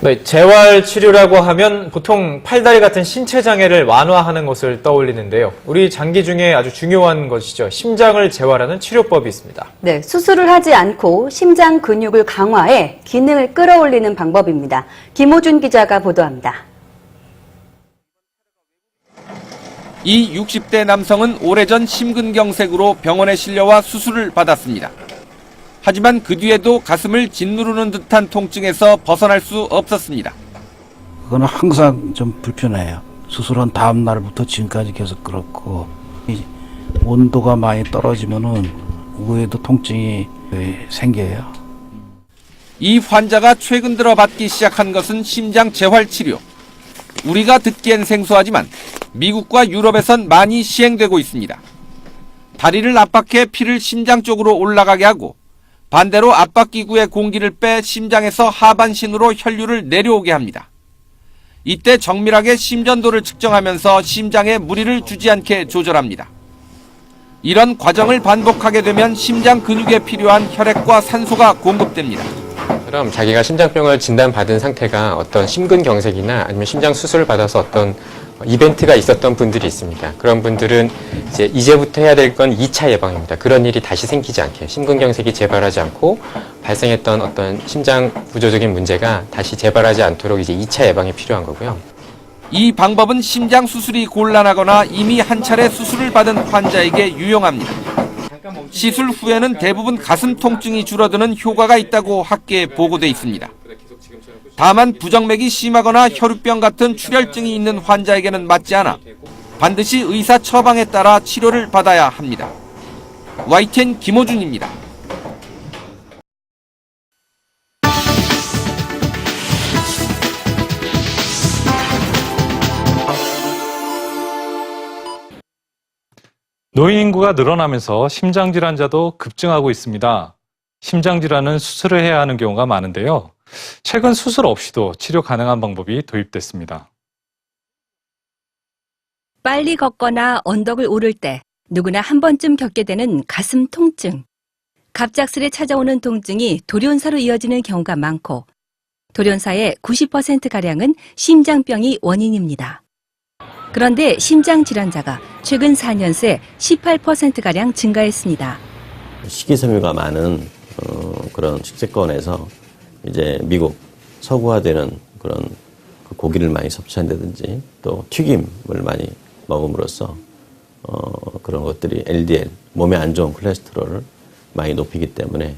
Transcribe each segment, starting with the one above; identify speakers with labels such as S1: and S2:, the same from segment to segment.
S1: 네, 재활 치료라고 하면 보통 팔다리 같은 신체 장애를 완화하는 것을 떠올리는데요. 우리 장기 중에 아주 중요한 것이죠. 심장을 재활하는 치료법이 있습니다.
S2: 네, 수술을 하지 않고 심장 근육을 강화해 기능을 끌어올리는 방법입니다. 김호준 기자가 보도합니다.
S3: 이 60대 남성은 오래전 심근경색으로 병원에 실려와 수술을 받았습니다. 하지만 그 뒤에도 가슴을 짓누르는 듯한 통증에서 벗어날 수 없었습니다.
S4: 그거는 항상 좀 불편해요. 수술한 다음 날부터 지금까지 계속 그렇고, 온도가 많이 떨어지면은 의외도 통증이 생겨요.
S3: 이 환자가 최근 들어 받기 시작한 것은 심장 재활 치료. 우리가 듣기엔 생소하지만 미국과 유럽에선 많이 시행되고 있습니다. 다리를 압박해 피를 심장 쪽으로 올라가게 하고 반대로 압박기구의 공기를 빼 심장에서 하반신으로 혈류를 내려오게 합니다. 이때 정밀하게 심전도를 측정하면서 심장에 무리를 주지 않게 조절합니다. 이런 과정을 반복하게 되면 심장 근육에 필요한 혈액과 산소가 공급됩니다.
S5: 그럼 자기가 심장병을 진단받은 상태가 어떤 심근경색이나 아니면 심장 수술을 받아서 어떤 이벤트가 있었던 분들이 있습니다. 그런 분들은 이제부터 해야 될 건 2차 예방입니다. 그런 일이 다시 생기지 않게 심근경색이 재발하지 않고 발생했던 어떤 심장 구조적인 문제가 다시 재발하지 않도록 이제 2차 예방이 필요한 거고요.
S3: 이 방법은 심장 수술이 곤란하거나 이미 한 차례 수술을 받은 환자에게 유용합니다. 시술 후에는 대부분 가슴 통증이 줄어드는 효과가 있다고 학계에 보고돼 있습니다. 다만 부정맥이 심하거나 혈우병 같은 출혈증이 있는 환자에게는 맞지 않아 반드시 의사 처방에 따라 치료를 받아야 합니다. YTN 김호준입니다.
S6: 노인 인구가 늘어나면서 심장질환자도 급증하고 있습니다. 심장질환은 수술을 해야 하는 경우가 많은데요. 최근 수술 없이도 치료 가능한 방법이 도입됐습니다.
S7: 빨리 걷거나 언덕을 오를 때 누구나 한 번쯤 겪게 되는 가슴 통증. 갑작스레 찾아오는 통증이 돌연사로 이어지는 경우가 많고 돌연사의 90%가량은 심장병이 원인입니다. 그런데 심장질환자가 최근 4년 새 18%가량 증가했습니다.
S8: 식이섬유가 많은 그런 식재권에서 이제 미국 서구화되는 그런 고기를 많이 섭취한다든지 또 튀김을 많이 먹음으로써 그런 것들이 LDL, 몸에 안 좋은 콜레스테롤을 많이 높이기 때문에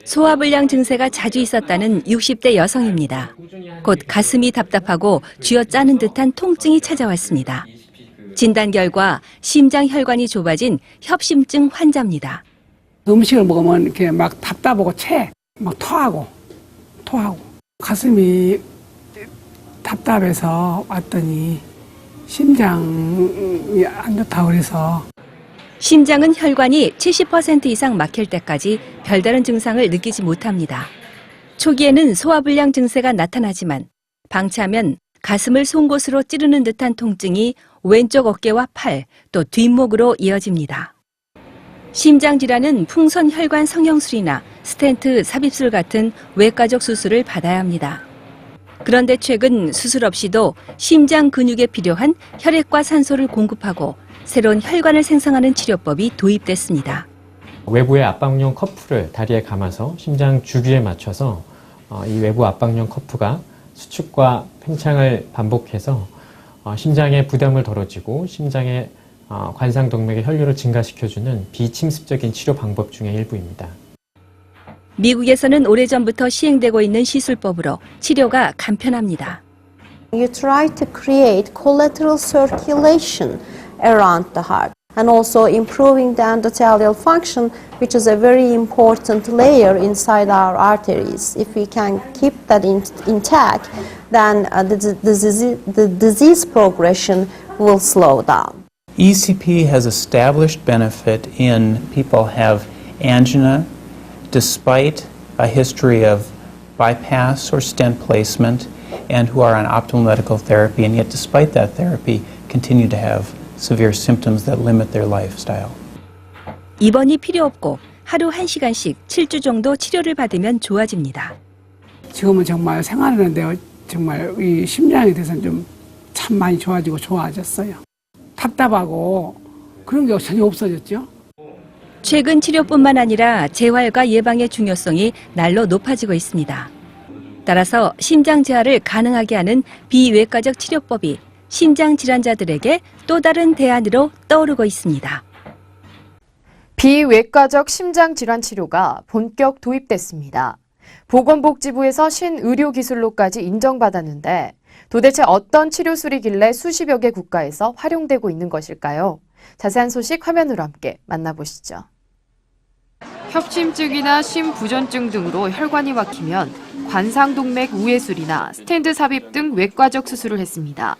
S7: 소화불량 증세가 자주 있었다는 60대 여성입니다. 곧 가슴이 답답하고 쥐어짜는 듯한 통증이 찾아왔습니다. 진단 결과 심장혈관이 좁아진 협심증 환자입니다.
S9: 음식을 먹으면 이렇게 막 답답하고 막 토하고 가슴이 답답해서 왔더니 심장이 안 좋다고 그래서
S7: 심장은 혈관이 70% 이상 막힐 때까지 별다른 증상을 느끼지 못합니다. 초기에는 소화불량 증세가 나타나지만 방치하면 가슴을 송곳으로 찌르는 듯한 통증이 왼쪽 어깨와 팔, 또 뒷목으로 이어집니다. 심장질환은 풍선 혈관 성형술이나 스텐트 삽입술 같은 외과적 수술을 받아야 합니다. 그런데 최근 수술 없이도 심장 근육에 필요한 혈액과 산소를 공급하고 새로운 혈관을 생성하는 치료법이 도입됐습니다.
S10: 외부의 압박용 커프를 다리에 감아서 심장 주기에 맞춰서 이 외부 압박용 커프가 수축과 팽창을 반복해서 심장의 부담을 덜어주고 심장의 관상동맥의 혈류를 증가시켜주는 비침습적인 치료 방법 중의 일부입니다.
S7: 미국에서는 오래전부터 시행되고 있는 시술법으로 치료가 간편합니다.
S11: You try to create collateral circulation around the heart and also improving the endothelial function, which is a very important layer inside our arteries. If we can keep that intact, then the disease progression will slow down.
S12: ECP has established benefit in people have angina despite a history of bypass or stent placement and who are on optimal medical therapy, and yet despite that therapy continue to have severe symptoms that limit their lifestyle.
S7: 입원이 필요 없고 하루 1시간씩 7주 정도 치료를 받으면 좋아집니다.
S9: 지금은 정말 생활하는데 정말 이 심장에 대해서는 좀 참 많이 좋아지고 좋아졌어요. 답답하고 그런 게 전혀 없어졌죠.
S7: 최근 치료뿐만 아니라 재활과 예방의 중요성이 날로 높아지고 있습니다. 따라서 심장 재활을 가능하게 하는 비외과적 치료법이 심장 질환자들에게 또 다른 대안으로 떠오르고 있습니다.
S13: 비외과적 심장질환 치료가 본격 도입됐습니다. 보건복지부에서 신의료기술로까지 인정받았는데 도대체 어떤 치료술이길래 수십여 개 국가에서 활용되고 있는 것일까요? 자세한 소식 화면으로 함께 만나보시죠. 협심증이나 심부전증 등으로 혈관이 막히면 관상동맥 우회술이나 스텐트 삽입 등 외과적 수술을 했습니다.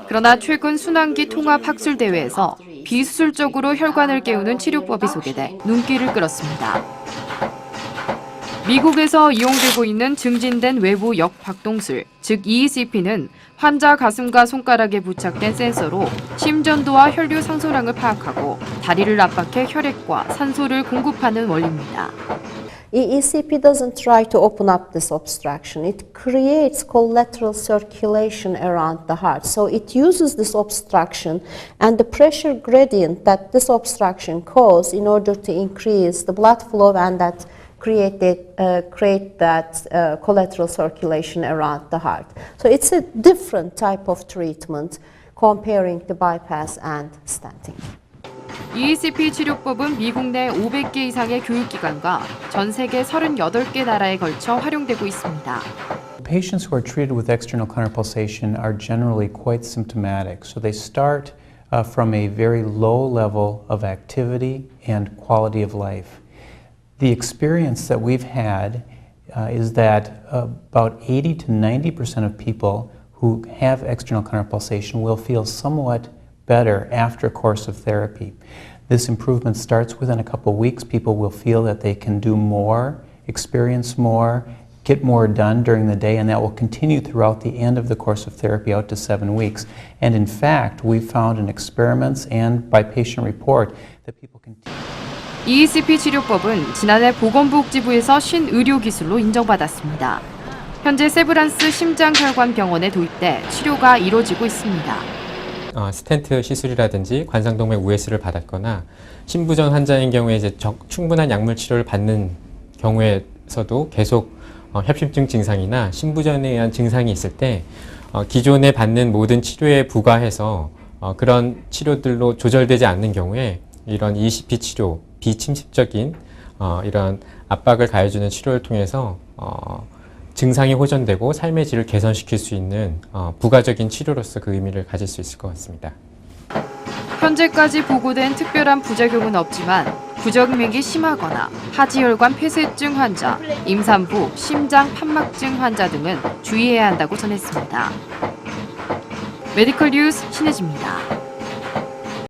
S13: 그러나 최근 순환기 통합 학술 대회에서 비수술적으로 혈관을 깨우는 치료법이 소개돼 눈길을 끌었습니다. 미국에서 이용되고 있는 증진된 외부 역박동술, 즉 EECP는 환자 가슴과 손가락에 부착된 센서로 심전도와 혈류 상소량을 파악하고 다리를 압박해 혈액과 산소를 공급하는 원리입니다.
S11: EECP doesn't try to open up this obstruction. It creates collateral circulation around the heart. So it uses this obstruction and the pressure gradient that this obstruction causes in order to increase the blood flow and that create that collateral circulation around the heart. So it's a different type of treatment comparing the bypass and stenting.
S13: EECP 치료법은 미국 내 500개 이상의 교육기관과 전 세계 38개 나라에 걸쳐 활용되고 있습니다.
S12: Patients who are treated with external counterpulsation are generally quite symptomatic. So they start from a very low level of activity and quality of life. The experience that we've had is that about 80 to 90% of people who have external counterpulsation will feel somewhat better after a course of therapy. This improvement starts within a couple of weeks. People will feel that they can do more, experience more, get more done during the day, and that will continue throughout the end of the course of therapy out to 7 weeks. And in fact, we've found in experiments and by patient report that people continue.
S13: EECP 치료법은 지난해 보건복지부에서 신의료기술로 인정받았습니다. 현재 세브란스 심장혈관병원에 도입돼 치료가 이루어지고 있습니다.
S5: 스텐트 시술이라든지 관상동맥 우회수를 받았거나 심부전 환자인 경우에 이제 충분한 약물 치료를 받는 경우에서도 계속 협심증 증상이나 심부전에 의한 증상이 있을 때 기존에 받는 모든 치료에 부과해서 그런 치료들로 조절되지 않는 경우에 이런 ECP 치료, 비침습적인 이런 압박을 가해주는 치료를 통해서 증상이 호전되고 삶의 질을 개선시킬 수 있는 부가적인 치료로서 그 의미를 가질 수 있을 것 같습니다.
S13: 현재까지 보고된 특별한 부작용은 없지만 부정맥이 심하거나 하지혈관 폐쇄증 환자, 임산부, 심장 판막증 환자 등은 주의해야 한다고 전했습니다. 메디컬 뉴스 신혜지입니다.